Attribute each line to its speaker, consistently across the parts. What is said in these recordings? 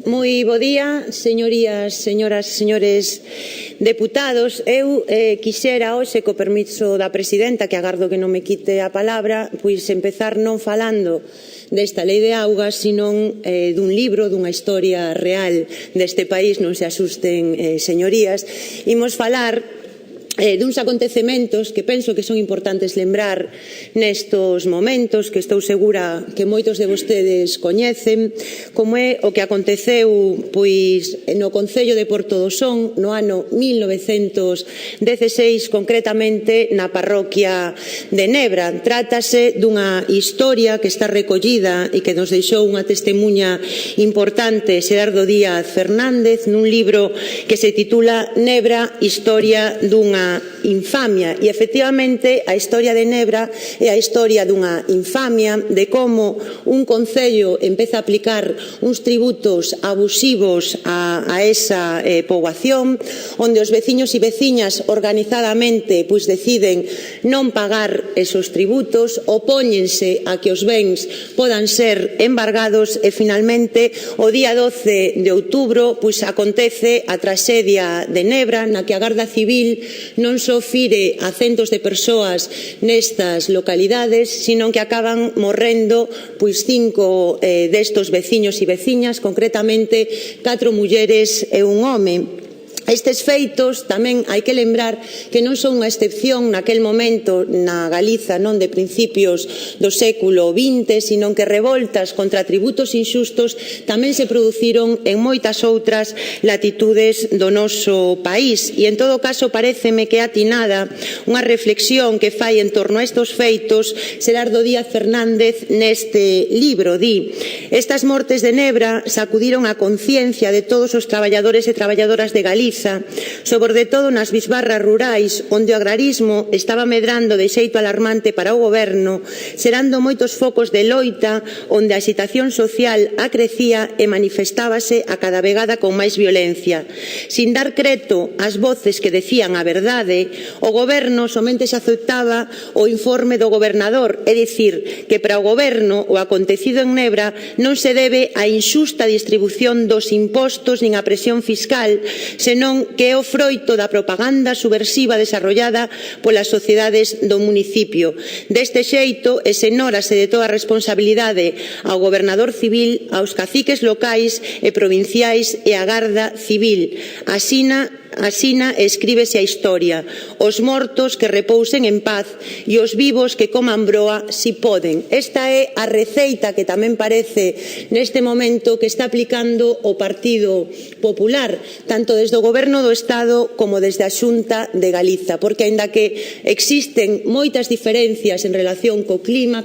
Speaker 1: Moi bo día, señorías, señoras e señores deputados. Eu quixera hoxe, co permiso da presidenta, que agardo que non me quite a palabra, pois empezar non falando desta lei de augas, senón dun libro, dunha historia real deste país. Non se asusten, señorías. Imos falar duns acontecementos que penso que son importantes lembrar nestos momentos, que estou segura que moitos de vostedes coñecen, como é o que aconteceu pois no Concello de Porto do Son no ano 1916, concretamente na parroquia de Nebra. Trátase dunha historia que está recollida e que nos deixou unha testemuña importante, Xerardo Díaz Fernández, nun libro que se titula Nebra, historia dunha infamia. E efectivamente a historia de Nebra é a historia dunha infamia, de como un concello empeza a aplicar uns tributos abusivos a esa poboación, onde os veciños e veciñas organizadamente pois deciden non pagar esos tributos, opóñense a que os bens podan ser embargados e finalmente o día 12 de outubro pois acontece a traxedia de Nebra, na que a Garda Civil non só fire a centos de persoas nestas localidades, sino que acaban morrendo pois 5 destos veciños e veciñas, concretamente 4 mulleres e un home. Estes feitos tamén hai que lembrar que non son unha excepción naquel momento na Galiza non de principios do século XX, sino que revoltas contra tributos inxustos tamén se produciron en moitas outras latitudes do noso país. E en todo caso paréceme que é atinada unha reflexión que fai en torno a estes feitos Xerardo Díaz Fernández neste libro. Di: estas mortes de Nebra sacudiron a conciencia de todos os traballadores e traballadoras de Galiza, sobre todo nas bisbarras rurais, onde o agrarismo estaba medrando de xeito alarmante para o goberno, xerando moitos focos de loita onde a agitación social acrecía e manifestábase a cada vegada con máis violencia. Sin dar creto ás voces que decían a verdade, o goberno somente se aceptaba o informe do gobernador, é dicir, que para o goberno o acontecido en Nebra non se debe á inxusta distribución dos impostos nin á presión fiscal, senón que é o froito da propaganda subversiva desarrollada polas sociedades do municipio. Deste xeito, exenórase de toda a responsabilidade ao gobernador civil, aos caciques locais e provinciais e á Garda Civil. Asina escríbese a historia: os mortos que repousen en paz e os vivos que coman broa si poden. Esta é a receita que tamén parece neste momento que está aplicando o Partido Popular, tanto desde o Goberno do Estado como desde a Xunta de Galiza, porque aínda que existen moitas diferencias en relación co clima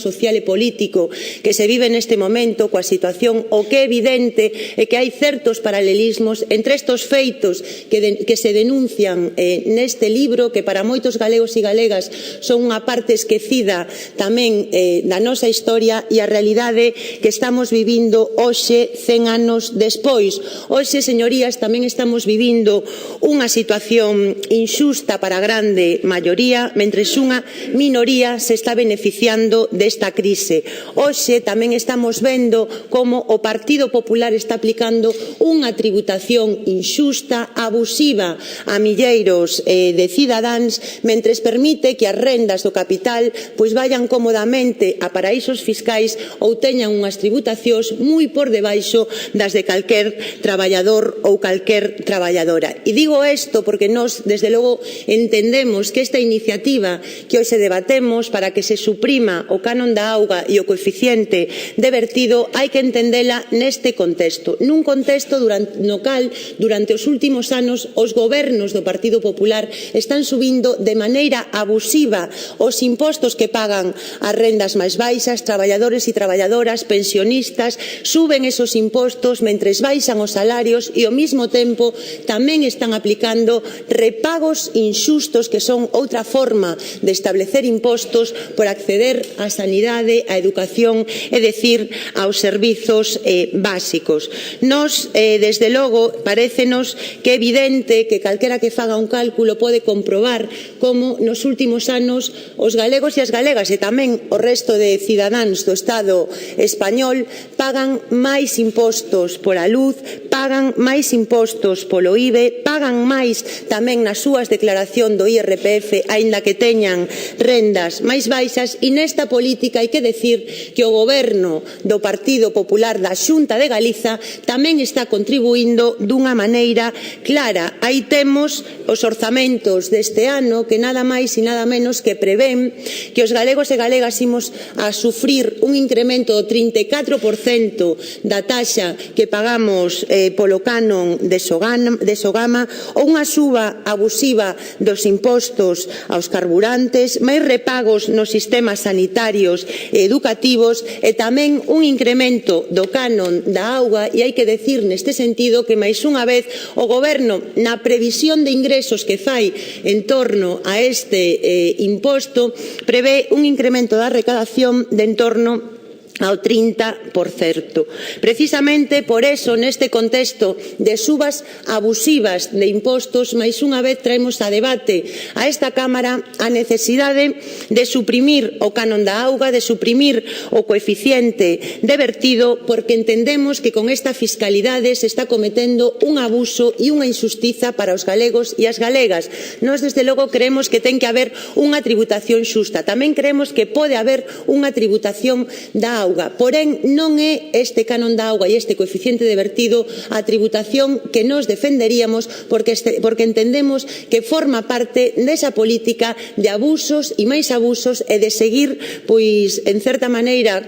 Speaker 1: social e político que se vive neste momento, coa situación, o que é evidente é que hai certos paralelismos entre estes feitos que se denuncian neste libro, que para moitos galegos e galegas son unha parte esquecida tamén da nosa historia, e a realidade que estamos vivindo hoxe 100 anos despois. Hoxe, señorías, tamén estamos vivindo unha situación inxusta para a grande maioría, mentres unha minoría se está beneficiando desta crise. Hoxe tamén estamos vendo como o Partido Popular está aplicando unha tributación inxusta, abusiva a milleiros de cidadáns, mentres permite que as rendas do capital pois vayan cómodamente a paraísos fiscais ou teñan unhas tributacións moi por debaixo das de calquer traballador ou calquer traballadora. E digo isto porque nós, desde logo, entendemos que esta iniciativa que hoxe debatemos para que se suprima o canon da auga e o coeficiente de vertido hai que entendela neste contexto, nun contexto no cal durante os últimos anos os gobernos do Partido Popular están subindo de maneira abusiva os impostos que pagan as rendas máis baixas, traballadores e traballadoras, pensionistas, suben esos impostos mentres baixan os salarios e ao mesmo tempo tempo tamén están aplicando repagos inxustos que son outra forma de establecer impostos por acceder á sanidade, á educación, é dicir, aos servizos básicos. Nos, desde logo, parécenos que é evidente que calquera que faga un cálculo pode comprobar como nos últimos anos os galegos e as galegas e tamén o resto de cidadáns do Estado español pagan máis impostos pola luz, pagan máis impostos polo IBE, pagan máis tamén nas súas declaracións do IRPF, aínda que teñan rendas máis baixas, e nesta política hai que decir que o goberno do Partido Popular da Xunta de Galiza tamén está contribuindo dunha maneira clara. Aí temos os orzamentos deste ano que nada máis e nada menos que prevén que os galegos e galegas imos a sufrir un incremento do 34% da taxa que pagamos polo canon de Sogama ou unha suba abusiva dos impostos aos carburantes, máis repagos nos sistemas sanitarios e educativos e tamén un incremento do canon da auga. E hai que decir neste sentido que máis unha vez o goberno, na previsión de ingresos que fai en torno a este imposto, prevé un incremento da recadación de en torno ao 30%. Precisamente por eso, neste contexto de subas abusivas de impostos, máis unha vez traemos a debate a esta Cámara a necesidade de suprimir o canon da auga, de suprimir o coeficiente de vertido, porque entendemos que con esta fiscalidade se está cometendo un abuso e unha injustiza para os galegos e as galegas. Nós, desde logo, creemos que ten que haber unha tributación xusta. Tamén creemos que pode haber unha tributación da auga. Porén, non é este canon da auga e este coeficiente de vertido a tributación que nos defenderíamos, porque entendemos que forma parte desa política de abusos e máis abusos e de seguir, pois, en certa maneira,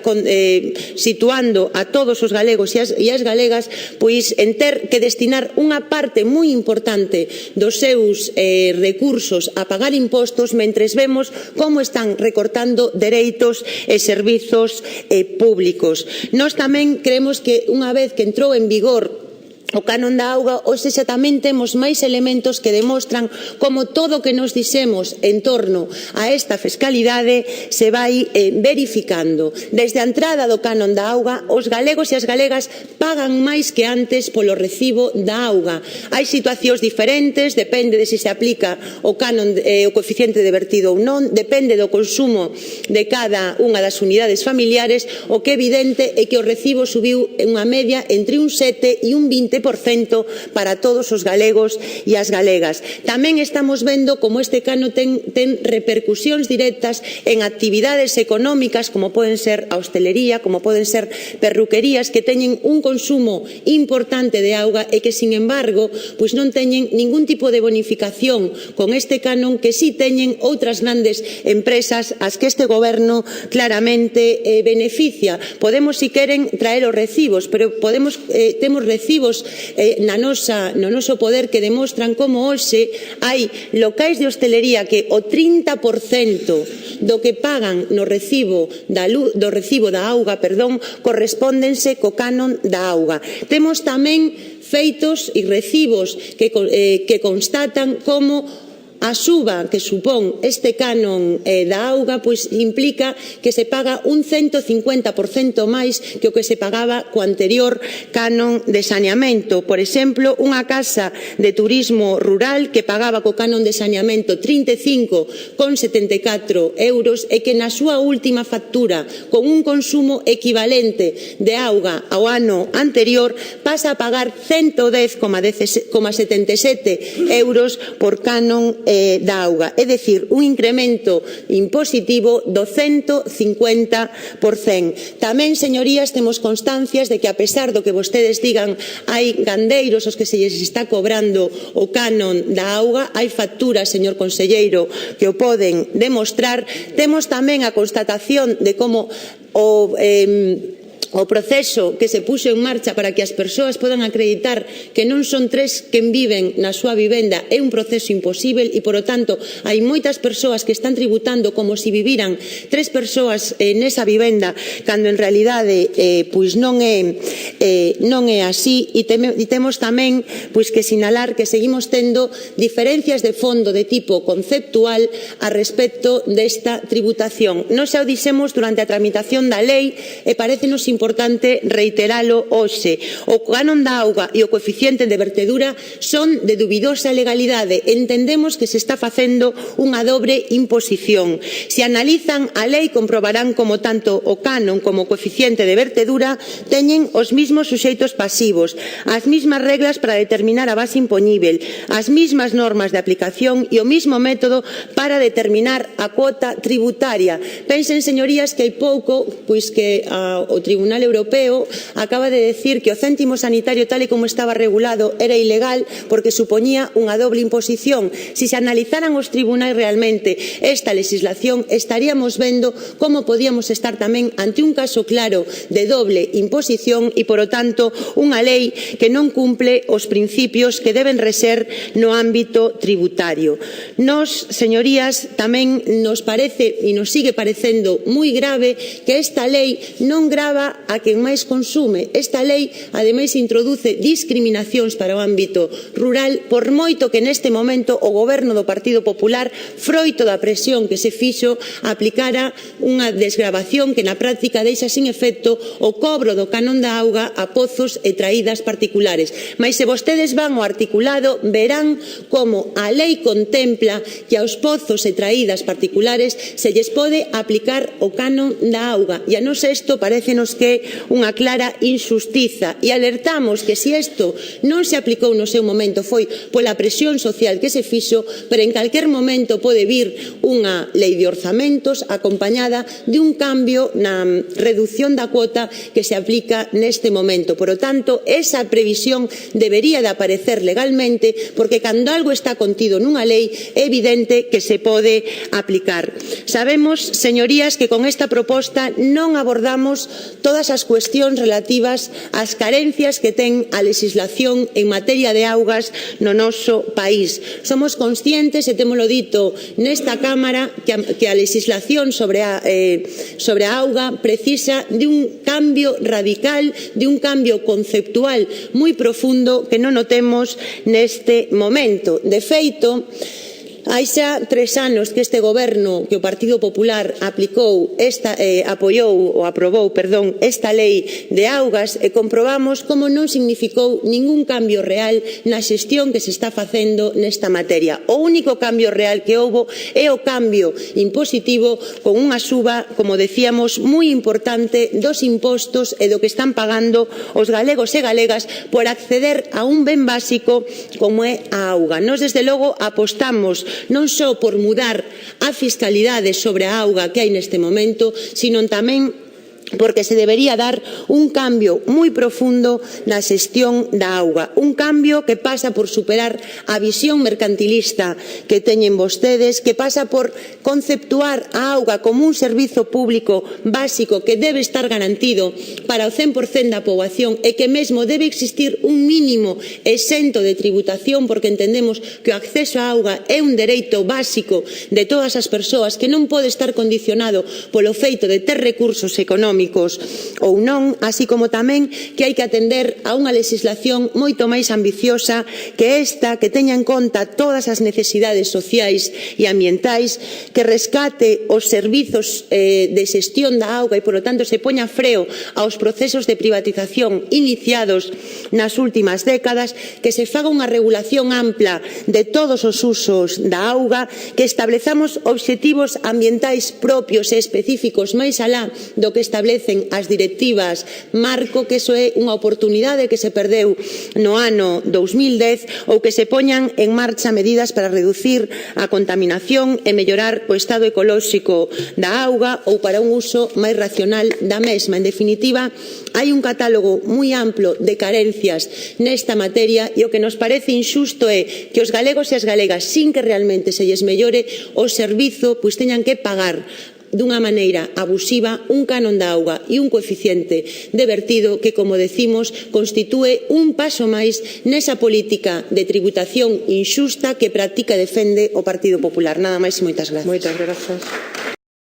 Speaker 1: situando a todos os galegos e as galegas, pois, en ter que destinar unha parte moi importante dos seus recursos a pagar impostos, mentres vemos como están recortando dereitos e servizos públicos. Nós tamén creemos que unha vez que entrou en vigor o canon da auga, hoxe xa tamén temos máis elementos que demostran como todo o que nos dixemos en torno a esta fiscalidade se vai verificando. Desde a entrada do canon da auga, os galegos e as galegas pagan máis que antes polo recibo da auga. Hai situacións diferentes, depende de se aplica o canon, o coeficiente de vertido ou non, depende do consumo de cada unha das unidades familiares. O que é evidente é que o recibo subiu en unha media entre un 7 e un 20% para todos os galegos e as galegas. Tamén estamos vendo como este canon ten repercusións directas en actividades económicas como poden ser a hostelería, como poden ser perruquerías, que teñen un consumo importante de auga e que, sin embargo, pois non teñen ningún tipo de bonificación con este canon que si teñen outras grandes empresas as que este goberno claramente beneficia. Podemos, si queren, traer os recibos, pero temos recibos no noso poder que demostran como hoxe hai locais de hostelería que o 30% do que pagan no recibo da auga, correspóndense co canon da auga. Temos tamén feitos e recibos que constatan como a suba que supón este canon da auga pois implica que se paga un 150% máis que o que se pagaba co anterior canon de saneamento. Por exemplo, unha casa de turismo rural que pagaba co canon de saneamento 35,74 euros e que na súa última factura, con un consumo equivalente de auga ao ano anterior, pasa a pagar 110,77 euros por canon da auga, é dicir, un incremento impositivo do 150%. Tamén, señorías, temos constancias de que, a pesar do que vostedes digan, hai gandeiros aos que se lles está cobrando o canon da auga, hai facturas, señor conselleiro, que o poden demostrar. Temos tamén a constatación de como o proceso que se puxo en marcha para que as persoas podan acreditar que non son tres quen viven na súa vivenda é un proceso imposível e, polo tanto, hai moitas persoas que están tributando como se viviran tres persoas nesa vivenda, cando en realidade pois non é non é así e temos tamén que sinalar que seguimos tendo diferencias de fondo de tipo conceptual a respecto desta tributación. Nós xa o dixemos durante a tramitación da lei e parécenos importante reiteralo hoxe. O canon da auga e o coeficiente de vertedura son de dubidosa legalidade. Entendemos que se está facendo unha dobre imposición. Se analizan a lei comprobarán como tanto o canon como o coeficiente de vertedura teñen os mismos suxeitos pasivos, as mismas reglas para determinar a base impoñíbel, as mismas normas de aplicación e o mismo método para determinar a cuota tributaria. Pensen, señorías, que hai pouco que o Tribunal Europeo acaba de decir que o céntimo sanitario tal e como estaba regulado era ilegal porque supoñía unha doble imposición. Si se analizaran os tribunais realmente esta legislación, estaríamos vendo como podíamos estar tamén ante un caso claro de doble imposición e, por lo tanto, unha lei que non cumple os principios que deben reser no ámbito tributario. Nos, señorías, tamén nos parece e nos sigue parecendo moi grave que esta lei non grava a quen máis consume. Esta lei, ademais, introduce discriminacións para o ámbito rural, por moito que neste momento o goberno do Partido Popular, froito da presión que se fixo, aplicara unha desgravación que na práctica deixa sin efecto o cobro do canon da auga a pozos e traídas particulares. Mais se vostedes van ao articulado, verán como a lei contempla que aos pozos e traídas particulares se lles pode aplicar o canon da auga. E a nos isto parécenos que é unha clara injustiza e alertamos que se isto non se aplicou no seu momento foi pola presión social que se fixo, pero en calquer momento pode vir unha lei de orzamentos acompañada de un cambio na reducción da cuota que se aplica neste momento. Por lo tanto, esa previsión debería de aparecer legalmente porque cando algo está contido nunha lei é evidente que se pode aplicar. Sabemos, señorías, que con esta proposta non abordamos todas as cuestións relativas ás carencias que ten a legislación en materia de augas no noso país. Somos conscientes, e témolo dito nesta Cámara, que a legislación sobre a auga precisa de un cambio radical, de un cambio conceptual moi profundo que non o temos neste momento. De feito, hai xa 3 anos que este goberno, que o Partido Popular aprobou esta lei de augas e comprobamos como non significou ningún cambio real na xestión que se está facendo nesta materia. O único cambio real que houbo é o cambio impositivo con unha suba, como decíamos, moi importante dos impostos e do que están pagando os galegos e galegas por acceder a un ben básico como é a auga. Nós, desde logo, apostamos non só por mudar a fiscalidade sobre a auga que hai neste momento, sino tamén porque se debería dar un cambio moi profundo na xestión da auga, un cambio que pasa por superar a visión mercantilista que teñen vostedes, que pasa por conceptuar a auga como un servizo público básico que debe estar garantido para o 100% da poboación e que mesmo debe existir un mínimo exento de tributación porque entendemos que o acceso á auga é un dereito básico de todas as persoas que non pode estar condicionado polo feito de ter recursos económicos ou non, así como tamén que hai que atender a unha legislación moito máis ambiciosa que esta, que teña en conta todas as necesidades sociais e ambientais, que rescate os servizos de xestión da auga e, por lo tanto, se poña freo aos procesos de privatización iniciados nas últimas décadas, que se faga unha regulación ampla de todos os usos da auga, que establezamos obxectivos ambientais propios e específicos máis alá do que establecen as directivas marco, que iso é unha oportunidade que se perdeu no ano 2010, ou que se poñan en marcha medidas para reducir a contaminación e mellorar o estado ecolóxico da auga ou para un uso máis racional da mesma. En definitiva, hai un catálogo moi amplo de carencias nesta materia e o que nos parece injusto é que os galegos e as galegas, sin que realmente se lles mellore o servizo, pois teñan que pagar dunha maneira abusiva un canon da auga e un coeficiente de vertido que, como decimos, constitúe un paso máis nesa política de tributación injusta que practica e defende o Partido Popular. Nada máis e moitas grazas.
Speaker 2: Moitas grazas.